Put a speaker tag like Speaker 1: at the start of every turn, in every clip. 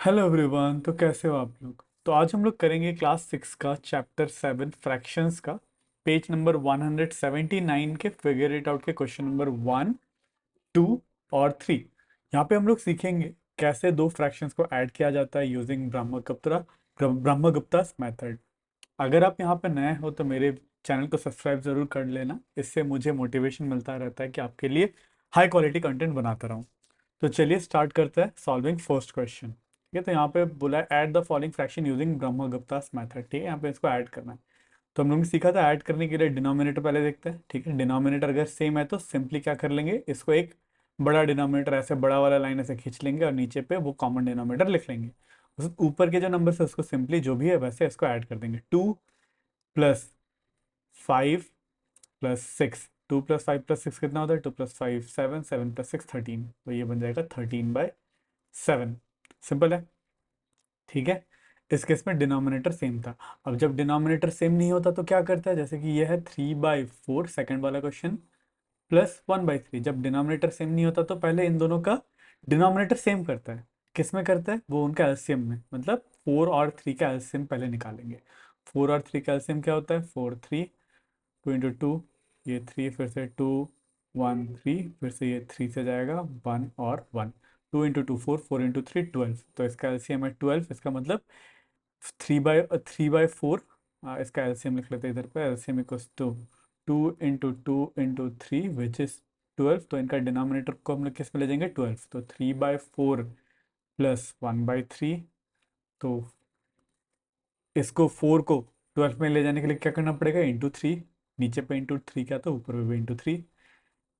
Speaker 1: Hello everyone. तो कैसे हो आप लोग? तो आज हम लोग करेंगे क्लास 6 का चैप्टर 7 फ्रैक्शंस का पेज नंबर 179 के फिगर इट आउट के क्वेश्चन नंबर 1, 2 और 3। यहाँ पे हम लोग सीखेंगे कैसे दो फ्रैक्शंस को ऐड किया जाता है यूजिंग ब्रह्मगुप्तास मेथड। अगर आप यहाँ पे नए हो तो मेरे चैनल को सब्सक्राइब जरूर कर लेना, इससे मुझे मोटिवेशन मिलता रहता है कि आपके लिए हाई क्वालिटी कंटेंट बनाता रहूँ। तो चलिए स्टार्ट करते हैं सॉल्विंग फर्स्ट क्वेश्चन। ठीक है, तो यहाँ पे बोला है add the following fraction using ब्रह्मगुप्तास मेथड। ठीक है, यहाँ पे इसको ऐड करना है। तो हम लोगों ने सीखा था ऐड करने के लिए डिनोमिनेटर पहले देखते हैं। ठीक है, डिनोमिनेटर अगर सेम है तो सिंपली क्या कर लेंगे, इसको एक बड़ा डिनोमिनेटर ऐसे बड़ा वाला लाइन ऐसे खींच लेंगे और नीचे पे वो कॉमन डिनोमिनेटर लिख लेंगे। उस ऊपर के जो नंबर है उसको सिंपली जो भी है वैसे इसको ऐड कर देंगे। 2 + 5 + 6, 2 + 5 + 6 कितना होता है? 2 + 5 7, 7 + 6 13। तो ये बन जाएगा 13/7। सिंपल है। ठीक है, इस केस में डिनोमिनेटर सेम था। अब जब डिनोमिनेटर सेम नहीं होता तो क्या करता है, जैसे कि ये है 3/4 सेकंड वाला क्वेश्चन, +1/3। जब डिनोमिनेटर सेम नहीं होता तो पहले इन दोनों का डिनोमिनेटर सेम करता है। किस में करता है? वो उनका एलसीएम में, मतलब 4 और 3 का एलसीएम पहले निकालेंगे। 4 और 3 का एलसीएम क्या होता है? 4 3, 2 × 2, ये 3 फिर से 2 1 3, फिर से ये 3 से जाएगा 1 और 1। 2 × 2 4, 4 × 3 12। तो इसका एलसीएम है 12। इसका मतलब 3/4। इसका एलसीएम लिख लेते हैं इधर पे। LCM equals to 2 × 2 × 3 which is 12। तो इनका डिनोमिनेटर को हम लोग किस में ले जाएंगे? 12। तो 3/4 + 1/3। तो इसको 4 को 12 में ले जाने के लिए क्या करना पड़ेगा? ×3। नीचे पे ×3 क्या, तो ऊपर पे भी ×3।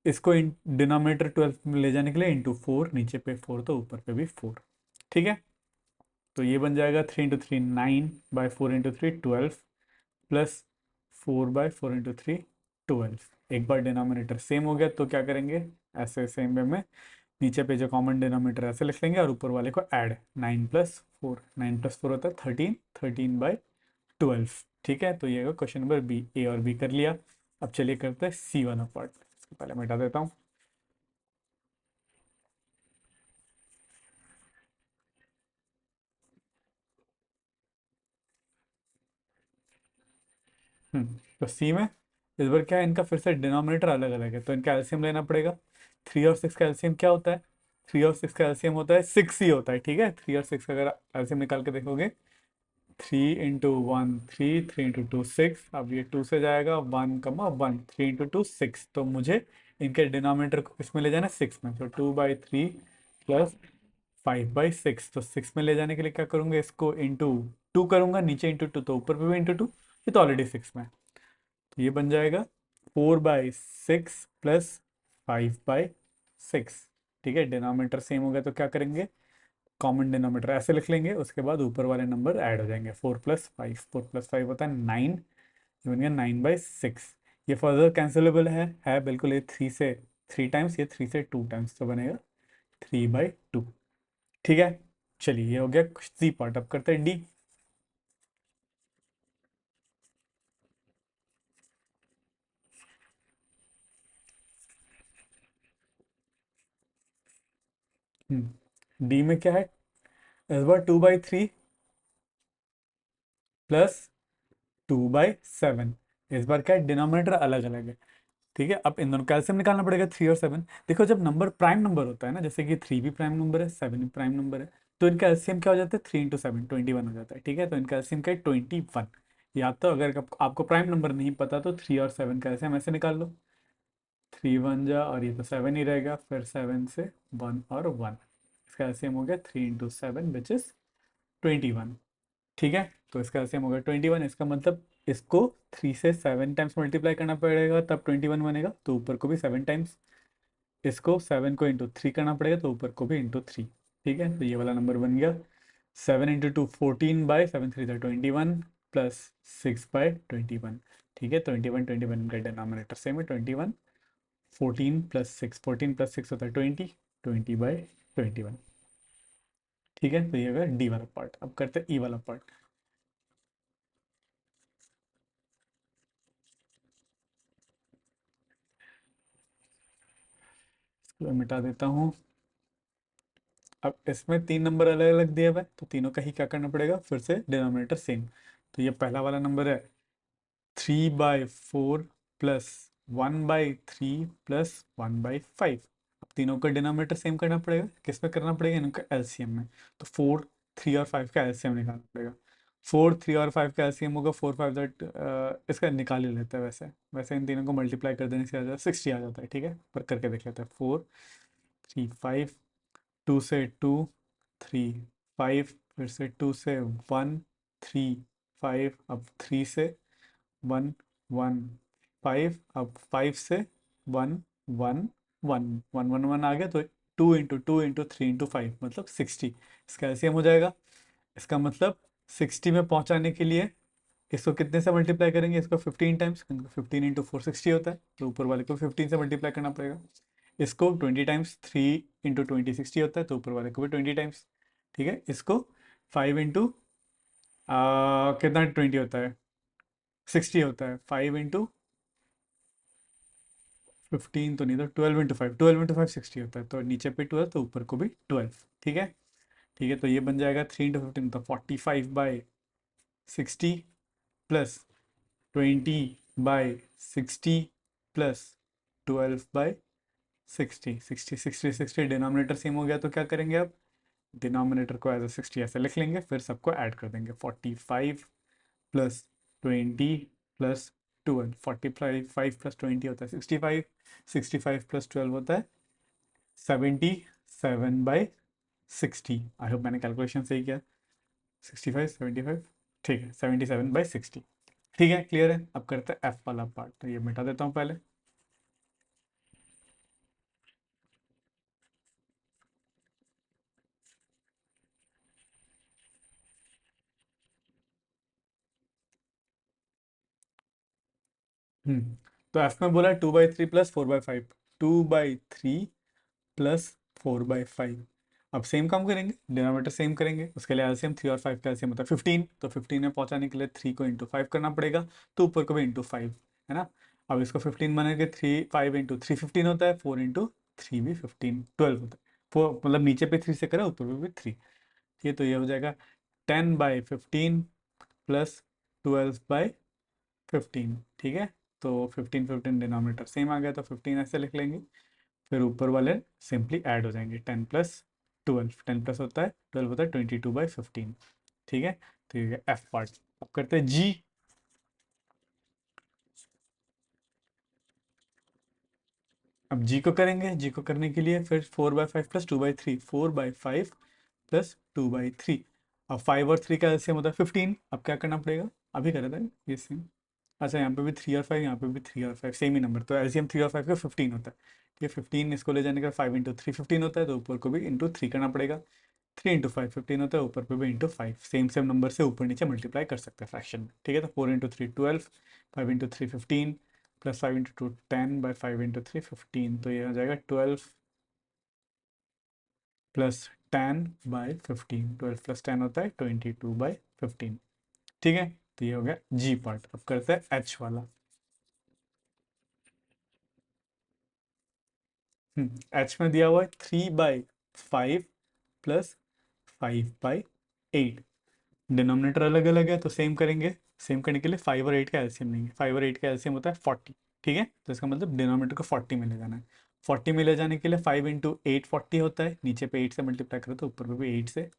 Speaker 1: इसको डिनोमिनेटर 12 में ले जाने के लिए ×4, नीचे पे 4 तो ऊपर पे भी 4। ठीक है, तो ये बन जाएगा 3 × 3 9/4 × 3 12 प्लस 4/4 × 3 12। एक बार डिनोमिनेटर सेम हो गया तो क्या करेंगे, ऐसे सेम वे में नीचे पे जो कॉमन डिनोमिनेटर ऐसे लिख लेंगे और ऊपर वाले को ऐड। 9 + 4, 9 + 4 होता है 13, 13/12। ठीक है, तो ये होगा क्वेश्चन नंबर बी। ए और बी कर लिया। अब चलिए करते हैं सी वाला पार्ट। इसको पहले मिटा देता हूँ। तो सी में इस बार क्या है, इनका फिर से डिनोमिनेटर अलग अलग है तो इनका एलसीएम लेना पड़ेगा। 3 और 6 का एलसीएम क्या होता है? 3 और 6 का एलसीएम होता है 6 ही होता है। ठीक है, 3 और 6 का अगर एलसीएम निकाल के देखोगे, 3 × 1 3, 3 × 2 6। अब ये 2 से जाएगा 1, 1, 3 × 2 6। तो मुझे इनके डिनोमिनेटर को किस में ले जाना है? 6 में। तो 2/3 + 5/6। तो 6 में ले जाने के लिए क्या करूँगा, इसको ×2 करूंगा, नीचे ×2 तो ऊपर पे भी ×2। ये तो ऑलरेडी 6 में है। तो ये बन जाएगा 4/6 + 5/6। ठीक है, डिनोमिनेटर सेम हो गया तो क्या करेंगे, कॉमन डिनोमिनेटर ऐसे लिख लेंगे, उसके बाद ऊपर वाले नंबर ऐड हो जाएंगे। 4 + 5, 4 + 5 होता है 9। ये बन गया 9/6। ये फर्दर कैंसिलेबल है बिल्कुल। ये 3 से 3 टाइम्स, ये 3 से 2 टाइम्स, तो बनेगा 3/2। ठीक है, चलिए ये हो गया सी पार्ट। अब करते हैं डी। डी में क्या है? इस बार 2/3 + 2/7। इस बार क्या है, डिनोमिनेटर अलग अलग है। ठीक है, अब इन दोनों कैल्सियम निकालना पड़ेगा 3 और 7। देखो जब नंबर प्राइम नंबर होता है ना, जैसे कि 3 भी प्राइम नंबर है, 7 भी प्राइम नंबर है, तो इनका एलसीएम क्या हो जाता है? 3 × 7 21 हो जाता है। ठीक है, तो इनका एलसीएम क्या है? 21। या तो अगर आपको प्राइम नंबर नहीं पता तो 3 और 7 का एलसीएम ऐसे निकाल लो। 3 × 1 और ये तो 7 ही रहेगा, फिर 7 से 1 और 1। इसका एलसीएम हो गया 3 × 7 विच इज 21। ठीक है, तो इसका एलसीएम होगा 21। इसका मतलब इसको 3 से 7 टाइम्स मल्टीप्लाई करना पड़ेगा तब 21 बनेगा, तो ऊपर को भी 7 टाइम्स। इसको 7 को ×3 करना पड़ेगा तो ऊपर को भी ×3। ठीक है, तो ये वाला नंबर बन गया 7 × 2 14/7 3 21 प्लस 6/21। ठीक है, 21 का डिनोमिनेटर सेम है 21। 14 + 6, 14 + 6 होता है 20, 20/21। ठीक है, तो ये होगा डी वाला पार्ट। अब करते हैं ई वाला पार्ट। इसको मैं मिटा देता हूँ। अब इसमें तीन नंबर अलग अलग दिया हुआ है, तो तीनों का ही क्या करना पड़ेगा, फिर से डिनोमिनेटर सेम। तो ये पहला वाला नंबर है 3/4 प्लस 1/3 प्लस 1/5। अब तीनों का डिनोमिनेटर सेम करना पड़ेगा, किस में करना पड़ेगा, इनका एलसीएम में। तो 4, 3 और 5 का एलसीएम निकालना पड़ेगा। 4, 3 और 5 का एलसीएम होगा 4, 5 दैट, इसका निकाल ही लेते हैं। वैसे वैसे इन तीनों को मल्टीप्लाई कर देने से आ जाता है 60 आ जाता है, ठीक है, पर करके देख लेते हैं। 4, 3, 5, 2 से 2, 3, 5, फिर से 2 से 1, 3, 5, अब 3 से 1, 1, 5, अब 5 से 1, 1, 1, 1, 1, 1 आ गया, तो 2 इंटू 3 इंटू 5 मतलब 60। इसका एलसीएम हो जाएगा। इसका मतलब 60 में पहुंचाने के लिए इसको कितने से मल्टीप्लाई करेंगे, इसको 15 टाइम्स, 15 इंटू 4 60 होता है, तो ऊपर वाले को 15 से मल्टीप्लाई करना पड़ेगा। इसको 20 टाइम्स, 3 इंटू 20 60 होता है, तो ऊपर वाले को भी 20 टाइम्स। ठीक है, इसको 5 इंटू कितना 20 होता है, 60 होता है, 5 इंटू 15 तो नहीं, तो 12 इंटू 5, 12 इंटू 5 60 होता है, तो नीचे पे 12 तो ऊपर को भी 12। ठीक है। ठीक है, तो ये बन जाएगा 3 इंटू 15 तो 45/60 प्लस 20/60 प्लस 12/60। 60 डिनोमिनेटर सेम हो गया, तो क्या करेंगे अब, डिनोमिनेटर को एज ए 60 ऐसे लिख लेंगे, फिर सबको ऐड कर देंगे। 45 प्लस 20 प्लस 12, 45 प्लस 20 होता है 65, 65 प्लस 12 होता है 77/60। आई होप मैंने कैलकुलेशन सही किया। 65, 75, ठीक है, 77/60। ठीक है, क्लियर है। अब करते हैं एफ वाला पार्ट, तो ये मिटा देता हूँ पहले। हम्म तो एफ में बोला 2/3 प्लस 4/5, 2/3 प्लस 4/5। अब सेम काम करेंगे, डिनोमिनेटर सेम करेंगे, उसके लिए एलसीएम 3 और 5 का एलसीएम होता है 15, तो 15 में पहुंचाने के लिए 3 को इंटू 5 करना पड़ेगा, तो ऊपर को भी इंटू 5, है ना। अब इसको 15 बनेगा, 5 इंटू 3 15 होता है, 4 इंटू 3 भी 15, 12 होता है। फोर मतलब नीचे पे 3 से करा, ऊपर पे भी 3। ठीक है, तो ये हो जाएगा 10/15 प्लस 12/15। ठीक है, तो 15, 15 डिनोमिनेटर सेम आ गया, तो 15 ऐसे लिख लेंगे, फिर ऊपर वाले सिंपली ऐड हो जाएंगे। 10 प्लस 12, 10 प्लस होता है 12 होता है 22/15। ठीक है, तो ये एफ पार्ट। अब करते हैं जी। अब जी को करेंगे, जी को करने के लिए फिर 4/5 प्लस 2/3, 4/5 प्लस 2/3। अब 5 और 3 का एलसीएम होता है 15। अब क्या करना पड़ेगा, अभी करा था ये सेम। अच्छा, यहाँ पे भी 3 और 5, यहाँ पे भी 3 और 5 सेम ही नंबर, तो एलसीएम 3 और 5 का 15 होता है। ठीक है, 15 इसको ले जाने का 5 इंटू 3 15 होता है, तो ऊपर को भी इंटू 3 करना पड़ेगा। 3 इंटू 5 15 होता है, ऊपर पे भी इंटू 5, सेम सेम नंबर से ऊपर नीचे मल्टीप्लाई कर सकते हैं फ्रैक्शन में। ठीक है, तो 4 into 3 12, 5 into 3 15 plus 5 into 2 10/5 into 3 15, तो ये हो जाएगा 12 प्लस 10/15। 12 प्लस 10 होता है 22/15। ठीक है, तो ये हो गया जी पार्ट। अब करते हैं एच वाला। एच में दिया हुआ है 3/5 प्लस 5/8। डिनोमिनेटर अलग अलग है, तो सेम करेंगे। सेम करने के लिए 5 और 8 का एलसीएम लेंगे। 5 और 8 का एलसीएम होता है 40। ठीक है, तो इसका मतलब डिनोमिनेटर को 40 में ले जाना है। 40 में ले जाने के लिए 5 इंटू 8 40 होता है, नीचे पे 8 से मल्टीप्लाई करो तो ऊपर पे भी 8 से।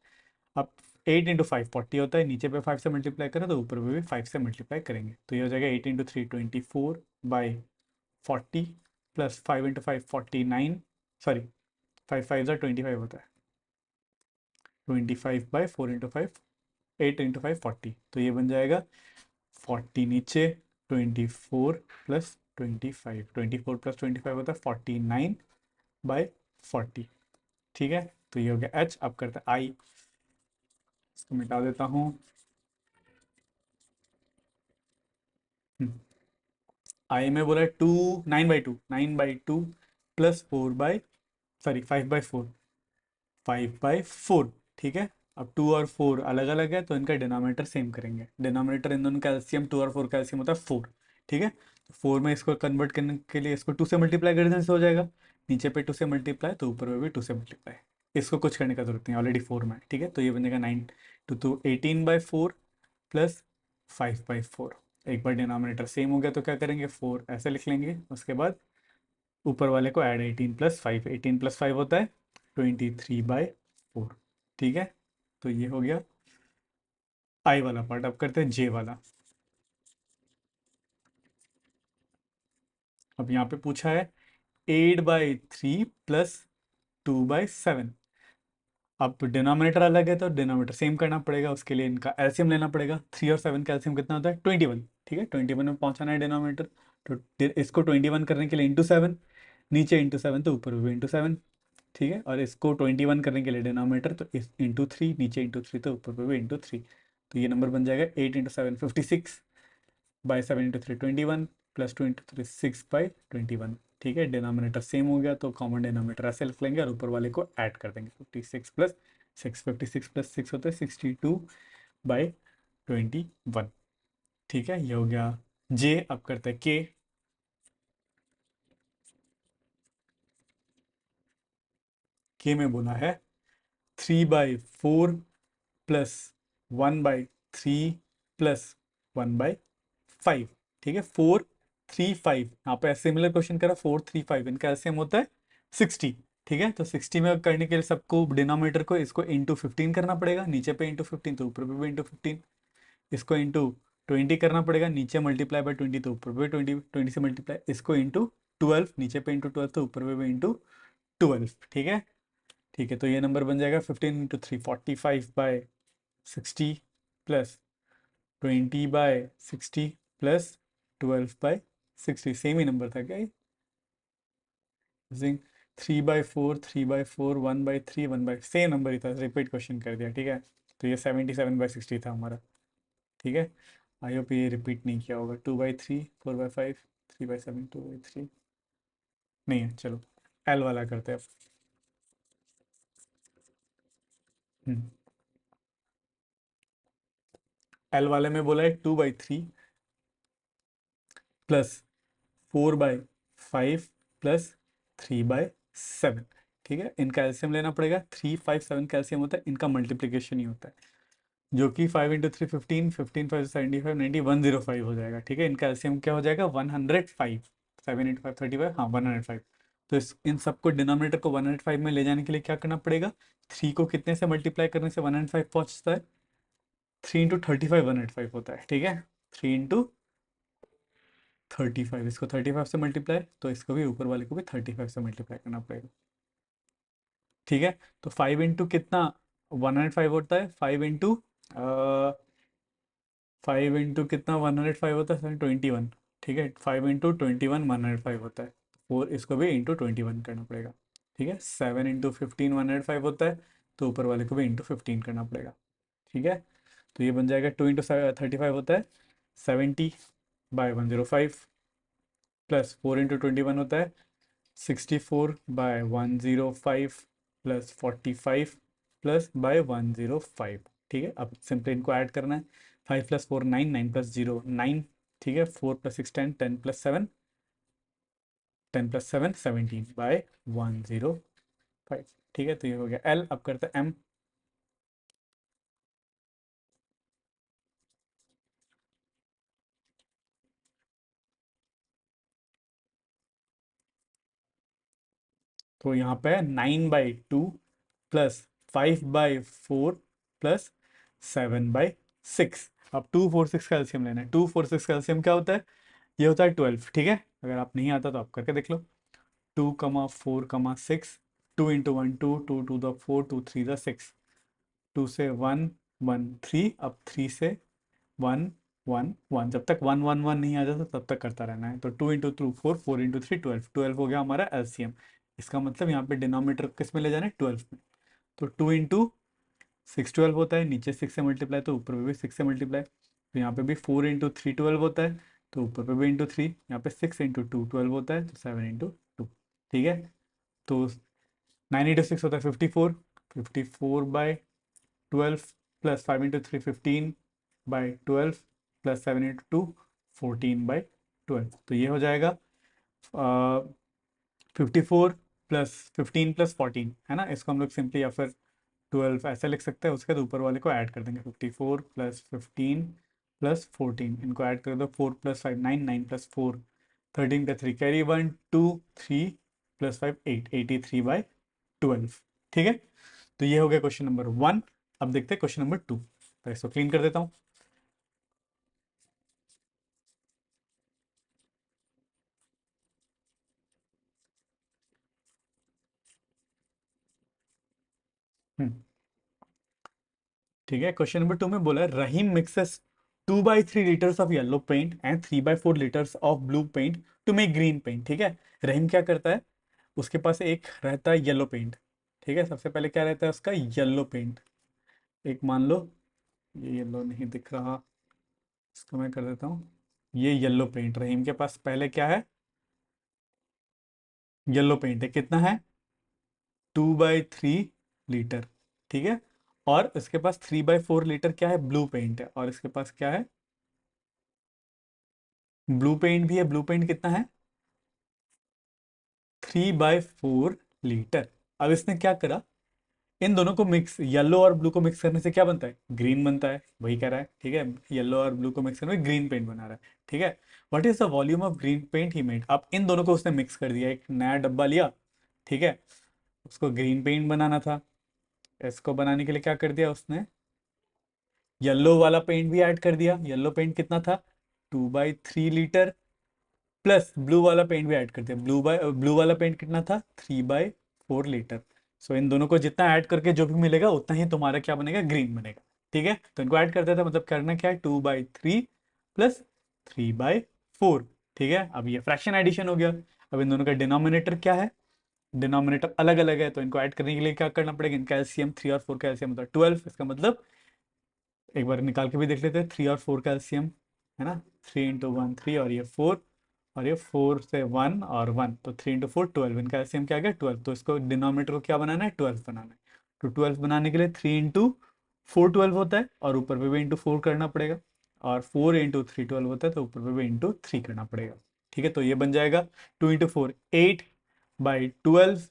Speaker 1: अब 8 इंटू 5 40 होता है, नीचे पे 5 से मल्टीप्लाई करो तो ऊपर पे भी 5 से मल्टीप्लाई करेंगे, तो ये हो जाएगा 8 इंटू 3 24/40 प्लस 5 इंटू 5 49, सॉरी 5 5 जा 25 होता है, 25/4 इंटू 5, 8 इंटू 5 40, तो ये बन जाएगा 40 नीचे, 24 प्लस 25, 24 प्लस 25 होता है 49/40। ठीक है, तो ये हो गया एच। अब करते हैं आई, इसको मिटा देता हूँ। आई में बोला है 9/2 प्लस 5/4, 5/4। ठीक है, अब 2 और 4 अलग अलग है, तो इनका डिनोमिनेटर सेम करेंगे। डिनोमिनेटर इन दोनों का एलसीएम 2 और 4 का एलसीएम होता है 4। ठीक है, तो 4 में इसको कन्वर्ट करने के लिए इसको 2 से मल्टीप्लाई कर देने से हो जाएगा। नीचे पे 2 से मल्टीप्लाई, तो ऊपर में भी 2 से मल्टीप्लाई। इसको कुछ करने का जरूरत नहीं, ऑलरेडी 4 में है, ठीक है। तो ये बन जाएगा 9 तो 18/4 प्लस 5/4। एक बार डिनोमिनेटर सेम हो गया तो क्या करेंगे, 4 ऐसे लिख लेंगे, उसके बाद ऊपर वाले को ऐड 18+5, 18+5 होता है 23/4, ठीक है। तो ये हो गया आई वाला पार्ट। अब करते हैं जे वाला। अब यहाँ पे पूछा है 8/3 प्लस 2/7। अब डिनोमिनेटर अलग है तो डिनोमिनेटर सेम करना पड़ेगा, उसके लिए इनका एलसीएम लेना पड़ेगा। 3 और 7 का एलसीएम कितना होता है, 21, ठीक है। 21 में पहुंचाना है डिनोमिनेटर, तो इसको 21 करने के लिए इंटू 7, नीचे इंटू 7 तो ऊपर भी इंटू 7, ठीक है। और इसको 21 करने के लिए डिनोमिनेटर तो इस इंटू 3, नीचे इंटू 3 तो ऊपर भी इंटू 3। तो ये नंबर बन जाएगा 8 × 7 56 बाई 7 × 3 21 प्लस 2 × 3 6/21, ठीक है। डिनोमिनेटर सेम हो गया तो कॉमन डिनोमिनेटर ऐसे लिख लेंगे और ऊपर वाले को ऐड कर देंगे, 56 + 6, 56 + 6 होते हैं 62/21, ठीक है। ये हो गया जे। अब करते हैं के। के में बोला है 3/4 प्लस 1/3 प्लस 1/5, ठीक है। 4 3 5, यहाँ पे सिमिलर क्वेश्चन करा, 4 3 5 इनका एलसीएम होता है 60, ठीक है। तो 60 में करने के लिए सबको डिनोमिनेटर को इसको इंटू 15 करना पड़ेगा, नीचे पे इंटू 15 तो ऊपर पे भी इंटू 15। इसको इंटू 20 करना पड़ेगा, नीचे मल्टीप्लाई बाय 20 तो ऊपर पे 20, 20 से मल्टीप्लाई, इसको इंटू 12, नीचे पे इंटू 12 तो ऊपर पे भी इंटू 12, ठीक है। ठीक है, तो ये नंबर बन जाएगा 15 × 3 45/60 प्लस 20/60 प्लस 12/60, सेम ही नंबर था क्या ये? 3/4 3/4 1/3 1/, सेम नंबर ही था, रिपीट क्वेश्चन कर दिया, ठीक है। तो ये 77/60 था हमारा, ठीक है। आई होप ये रिपीट नहीं किया होगा। 2/3 4/5 3/7 2/3 नहीं है, चलो एल वाला करते हैं अब। एल वाले में बोला है 2/3 प्लस 4/5 प्लस 3/7, ठीक है। इनका एलसीएम लेना पड़ेगा, 3 5 7 का एलसीएम होता है, इनका मल्टीप्लीकेशन ही होता है, जो कि 5 × 3 15, 15 5 75 90 105 हो जाएगा, ठीक है। इनका एलसीएम क्या हो जाएगा, 105। 7 × 5 35, हाँ 105। तो इन सबको डिनोमिनेटर को 105 में ले जाने के लिए क्या करना पड़ेगा, 3 को कितने से मल्टीप्लाई करने से 105 पहुंचता है, 3 × 35 105 होता है, ठीक है। 3 × 35, इसको 35 से मल्टीप्लाई, तो इसको भी ऊपर वाले को भी 35 से मल्टीप्लाई करना पड़ेगा, ठीक है। तो 5 × कितना 105 होता है, 5 × कितना 105 होता है 21, ठीक है। 5 × 21 105 होता है, और इसको भी इंटू 21 करना पड़ेगा, ठीक है। 7 × 15 105 होता है, तो ऊपर वाले को भी इंटू 15 करना पड़ेगा, ठीक है। तो ये बन जाएगा 2 × 35 होता है 70/105 प्लस 4 × 21 होता है 64/105 प्लस 45 प्लस बाय 105, ठीक है। अब सिंपली इनको ऐड करना है, 5 + 4 9, 9 + 0 9, ठीक है। 4 + 6 10, 10 + 7 10 + 7 17/105, ठीक है। तो ये हो गया एल। अब करते हैं एम। तो यहाँ पे है 9/2 प्लस 5/4 प्लस 7/6। अब 2 4 6 का एलसीएम लेना है। 2 4 6 का एलसीएम क्या होता है, ये होता है 12, ठीक है। अगर आप नहीं आता तो आप करके देख लो। 2 4 6, 2 × 1 2, 2 2 4 2 3 6, 2 से 1 1 3, अब 3 से 1 1 1, जब तक 1 1 1 नहीं आ जाता तब तक करता रहना है। तो 2 × 2 4, 4 × 3 12, 12 हो गया हमारा एलसीएम। इसका मतलब यहाँ पे डिनोमिनेटर किस में ले जाना है, 12 में। तो 2 × 6 12 होता है, नीचे 6 से मल्टीप्लाई तो ऊपर भी 6 से मल्टीप्लाई, तो यहाँ पे भी 4 × 3 12 होता है, तो ऊपर पे भी इंटू 3, यहाँ पे 6 × 2 12 होता है, तो 7 × 2, ठीक है। तो 9 × 6 होता है 54, 54/12 प्लस 5 × 3 15/12 प्लस 7 × 2 14/12, तो ये हो जाएगा 54 प्लस 15 प्लस 14 है ना, इसको हम लोग सिंपली या फिर 12 ऐसे लिख सकते हैं, उसके बाद ऊपर वाले को ऐड कर देंगे, 54 प्लस 15 प्लस 14, इनको ऐड कर दो, 4 प्लस 5 9, 9 प्लस 4 13 का 3 कैरी 1 2 3 प्लस 5 8, 83/12। ठीक है, तो ये हो गया क्वेश्चन नंबर 1। अब देखते हैं क्वेश्चन नंबर 2, तो इसको क्लीन कर देता हूँ। हम्म, ठीक है, क्वेश्चन नंबर 2 में बोला है Rahim mixes 2/3 litres of yellow paint and 3/4 litres of blue paint to make green paint. ठीक है, रहीम क्या करता है, उसके पास एक रहता है येलो पेंट। ठीक है, सबसे पहले क्या रहता है उसका, येलो पेंट। एक मान लो ये येलो नहीं दिख रहा, इसको मैं कर देता हूँ, ये येलो पेंट रहीम के पास पहले क्या है, येलो पेंट है, कितना है 2/3 लीटर। ठीक है, और इसके पास 3/4 लीटर क्या है, ब्लू पेंट है, और इसके पास क्या है, ब्लू पेंट भी है। ब्लू पेंट कितना है, 3/4 लीटर। अब इसने क्या करा, इन दोनों को मिक्स, येलो और ब्लू को मिक्स करने से क्या बनता है, ग्रीन बनता है, वही कह रहा है। ठीक है, येलो और ब्लू को मिक्स करने में ग्रीन पेंट बना रहा है। ठीक है, what is the volume of green paint he made. अब इन दोनों को उसने मिक्स कर दिया, एक नया डब्बा लिया। ठीक है, उसको ग्रीन पेंट बनाना था, इसको बनाने के लिए क्या कर दिया उसने, येलो वाला पेंट भी ऐड कर दिया। येलो पेंट कितना था, 2/3 लीटर, प्लस ब्लू वाला पेंट भी ऐड कर दिया। ब्लू वाला पेंट कितना था, 3/4 लीटर। सो इन दोनों को जितना ऐड करके जो भी मिलेगा उतना ही तुम्हारा क्या बनेगा, ग्रीन बनेगा। ठीक है, तो इनको ऐड कर देता, मतलब करना क्या है, 2/3 प्लस 3/4। ठीक है, अब ये फ्रैक्शन एडिशन हो गया। अब इन दोनों का डिनोमिनेटर क्या है, डिनोमिनेटर अलग अलग है, तो इनको ऐड करने के लिए क्या करना पड़ेगा, इनका एलसीएम 3 और 4 का एलसीएम होता है 12। इसका मतलब एक बार निकाल के भी देख लेते हैं, 3 और 4 का एलसीएम है ना, 3 × 1 3, और ये 4, और ये 4 से 1 और 1, तो 3 × 4 12, इनका एलसीएम क्या आ गया 12। तो इसको डिनोमिनेटर को क्या बनाना है, 12 बनाना है। तो 12 बनाने के लिए 3 × 4 12 होता है, और ऊपर पे भी × 4 करना पड़ेगा, और 4 × 3 12 होता है, तो ऊपर पे भी × 3 करना पड़ेगा। ठीक है, तो ये बन जाएगा 2 × 4 8/12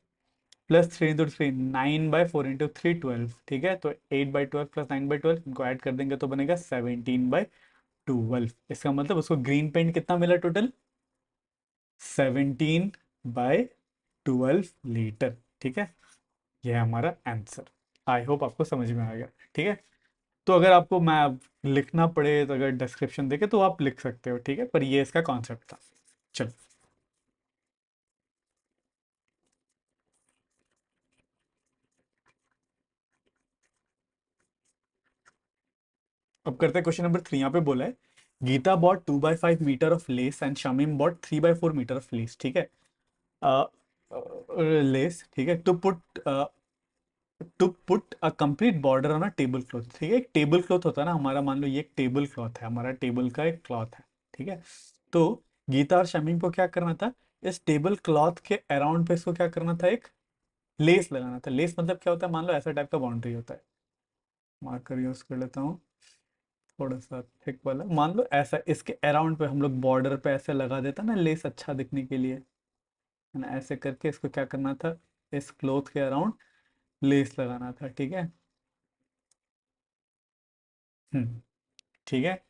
Speaker 1: प्लस 3 × 3 9/4 × 3 12। ठीक है, तो 8/12 प्लस 9/12, इनको ऐड कर देंगे तो बनेगा 17/12। इसका मतलब उसको ग्रीन पेंट कितना मिला टोटल, 17/12 लीटर। ठीक है, यह है हमारा आंसर। आई होप आपको समझ में आ गया। ठीक है, तो अगर आपको मैं अब लिखना पड़े, तो अगर डिस्क्रिप्शन देखे तो आप लिख सकते हो। ठीक है, पर ये इसका कॉन्सेप्ट था। चलो, अब करते हैं क्वेश्चन नंबर 3। यहाँ पे बोला है Geeta bought 2/5 metre of lace and Shamim bought 3/4 metre of lace. ठीक है, लेस। ठीक है, to put a complete border on a table cloth. ठीक है, एक टेबल क्लॉथ होता है ना हमारा, मान लो ये एक टेबल क्लॉथ है, हमारा टेबल का एक क्लॉथ है। ठीक है, तो गीता और शमीम को क्या करना था, इस टेबल क्लॉथ के अराउंड पे इसको क्या करना था, एक लेस लगाना था। लेस मतलब क्या होता है, मान लो ऐसा टाइप का बाउंड्री होता है, मार्कर यूज कर लेता हूँ थोड़ा सा थिक वाला, मान लो ऐसा, इसके अराउंड पे हम लोग बॉर्डर पे ऐसे लगा देता ना लेस, अच्छा दिखने के लिए, है ना, ऐसे करके इसको क्या करना था, इस क्लोथ के अराउंड लेस लगाना था। ठीक है, हम्म, ठीक है,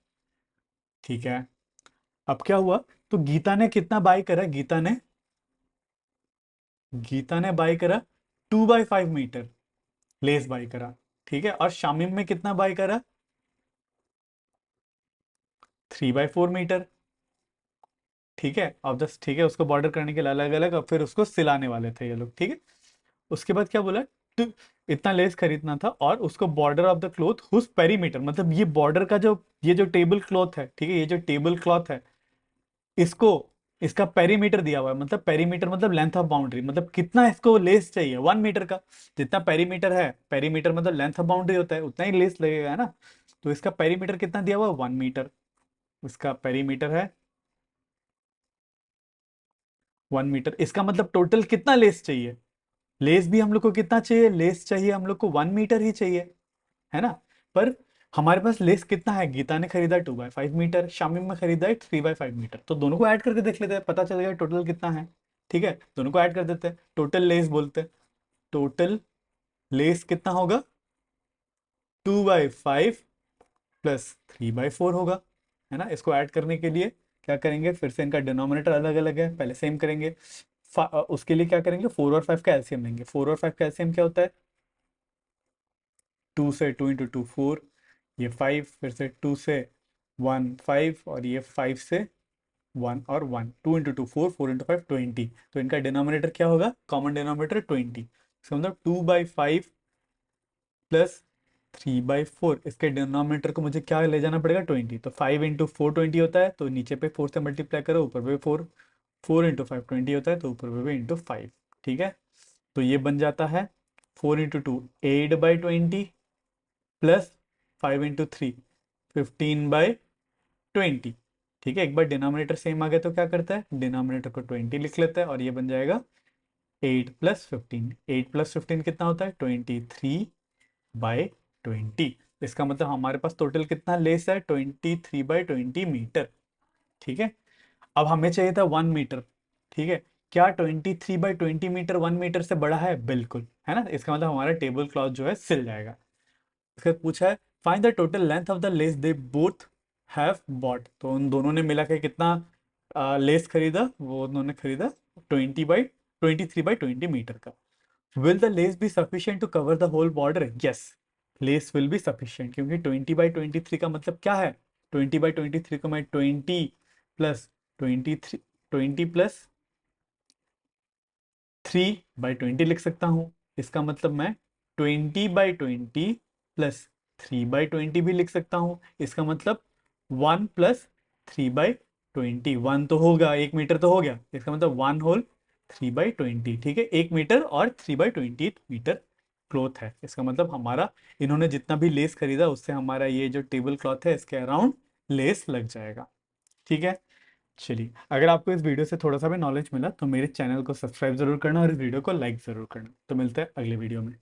Speaker 1: ठीक है। अब क्या हुआ, तो गीता ने कितना बाय करा, गीता ने बाय करा 2/5 मीटर लेस बाय करा। ठीक है, और शामिम में कितना बाय करा, 3/4 मीटर। ठीक है, अब जस्ट ठीक है, उसको बॉर्डर करने के लिए अलग अलग, अब फिर उसको सिलाने वाले थे ये लोग। ठीक है, उसके बाद क्या बोला, तो इतना लेस खरीदना था, और उसको border of the cloth whose perimeter, मतलब ये बॉर्डर का जो, ये जो टेबल क्लॉथ है, ठीक है, ये जो टेबल क्लॉथ है, इसको, इसका पेरीमीटर दिया हुआ है, मतलब पेरीमीटर मतलब लेंथ ऑफ बाउंड्री, मतलब कितना इसको लेस चाहिए 1 मीटर का। जितना पेरीमीटर है, पेरीमीटर मतलब लेंथ ऑफ बाउंड्री होता है, उतना ही लेस लगेगा, है ना। तो इसका पेरीमीटर कितना दिया हुआ है, 1 मीटर। इसका पेरीमीटर है 1 मीटर, इसका मतलब टोटल कितना लेस चाहिए, लेस भी हम लोग को कितना चाहिए, लेस चाहिए हम लोग को 1 मीटर ही चाहिए, है ना। पर हमारे पास लेस कितना है, गीता ने खरीदा 2/5 मीटर, शामिम में खरीदा है 3/5 मीटर, तो दोनों को ऐड करके देख लेते हैं, पता चल गया टोटल कितना है। ठीक है, दोनों को ऐड कर देते हैं, टोटल लेस बोलते हैं। टोटल लेस कितना होगा, 2/5 प्लस 3/4 होगा, है ना। इसको ऐड करने के लिए क्या करेंगे, फिर से इनका डिनोमिनेटर अलग अलग है, पहले सेम करेंगे। उसके लिए क्या करेंगे, 4 और 5 का एलसीएम लेंगे। 4 और 5 का एलसीएम क्या होता है, 2 से 2 × 2 4, ये 5, फिर से 2 से 1 5, और ये 5 से 1 और 1, 2 × 2 4, 4 × 5 20। तो इनका डिनोमिनेटर क्या होगा, कॉमन डिनोमिनेटर 20, इसका मतलब 2/5 प्लस 3/4। इसके डिनोमिनेटर को मुझे क्या ले जाना पड़ेगा, 20। तो 5 × 4 20 होता है, तो नीचे पे 4 से मल्टीप्लाई करो, ऊपर पे 4। 4 × 5 20 होता है, तो ऊपर पे ×5। ठीक है, तो ये बन जाता है 4 × 2 8/20 प्लस 5 × 3 15/20। ठीक है, एक बार डिनोमिनेटर सेम आ गया तो क्या करता है, डिनोमिनेटर को 20 लिख लेता है, और ये बन जाएगा 8 + 15। 8 + 15 कितना होता है, 23/20। इसका मतलब हमारे पास टोटल कितना लेस है, 23/20 मीटर। ठीक है, अब हमें चाहिए था 1 मीटर। ठीक है, क्या 23/20 मीटर 1 मीटर से बड़ा है, बिल्कुल, है ना। इसका मतलब हमारा टेबल क्लॉथ जो है सिल जाएगा। फिर पूछा है find the total length of the less they both have bought. तो उन दोनों ने मिला के कितना लेस खरीदा, वो उन्होंने खरीदा 23/20 मीटर का। Will the lace be sufficient to cover the whole border, yes, lace will be sufficient, क्योंकि 20/23 का मतलब क्या है, 20/23 को मैं 20 + 23 लिख सकता हूँ। इसका मतलब मैं 20/20 प्लस 3/20 भी लिख सकता हूँ। इसका मतलब 1 + 3/20, 1 तो होगा, 1 मीटर तो हो गया, इसका मतलब 1 होल 3/20। ठीक है, 1 मीटर और 3/20 मीटर क्लॉथ है। इसका मतलब हमारा, इन्होंने जितना भी लेस खरीदा उससे हमारा ये जो टेबल क्लॉथ है इसके अराउंड लेस लग जाएगा। ठीक है, चलिए, अगर आपको इस वीडियो से थोड़ा सा भी नॉलेज मिला तो मेरे चैनल को सब्सक्राइब जरूर करना और इस वीडियो को लाइक जरूर करना। तो मिलते हैं अगले वीडियो में।